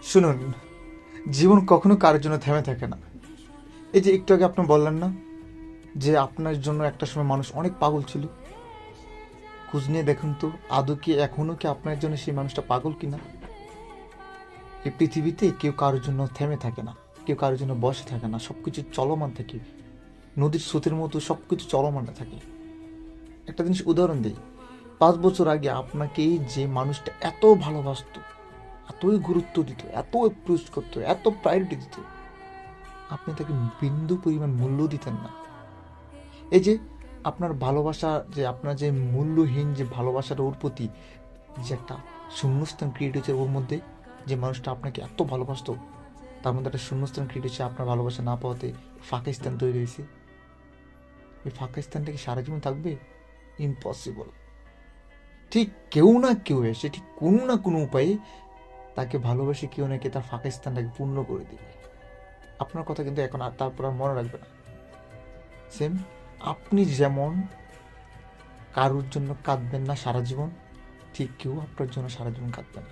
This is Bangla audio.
শুনুন, জীবন কখনো কারোর জন্য থেমে থাকে না। এই যে একটু আগে আপনি বললেন না যে আপনার জন্য একটা সময় মানুষ অনেক পাগল ছিল, খোঁজ নিয়ে দেখুন তো আদৌ কি এখনও কি আপনার জন্য সেই মানুষটা পাগল কিনা। এই পৃথিবীতে কেউ কারোর জন্য থেমে থাকে না, কেউ কারোর জন্য বসে থাকে না, সব কিছু চলমান থাকে। নদীর স্রোতের মতো সব কিছু চলমান থাকে। একটা জিনিস উদাহরণ দিই, 5 বছর আগে আপনাকে যে মানুষটা এত ভালোবাসতো, এতই গুরুত্ব দিত, এত অ্যাপ্রোচ করতো, এত প্রায়োরিটি দিত, আপনি তাকে বিন্দু পরিমাণ মূল্য দিতেন না। এই যে আপনার ভালোবাসা, যে আপনার যে মূল্যহীন যে ভালোবাসাটা ওর প্রতি, যে একটা শূন্যস্থান ক্রিয়েট হয়েছে ওর মধ্যে, যে মানুষটা আপনাকে এত ভালোবাসতো তার মধ্যে একটা শূন্যস্থান ক্রিয়েট হয়েছে আপনার ভালোবাসা না পাওয়াতে, ফাঁকা স্থান তৈরি হয়েছে। এই ফাঁকা স্থানটা কি সারা জীবন থাকবে? ইম্পসিবল। ঠিক কেউ না কেউ এসে ঠিক কোনো না কোনো উপায়ে তাকে ভালোবেসে কেউ নাকি তার ফাঁকা স্থানটাকে পূর্ণ করে দেবে। আপনার কথা কিন্তু এখন আর তারপর আর মনে রাখবে না। সেম, আপনি যেমন কারোর জন্য কাঁদবেন না সারা জীবন, ঠিক কেউ আপনার জন্য সারা জীবন কাঁদবে না।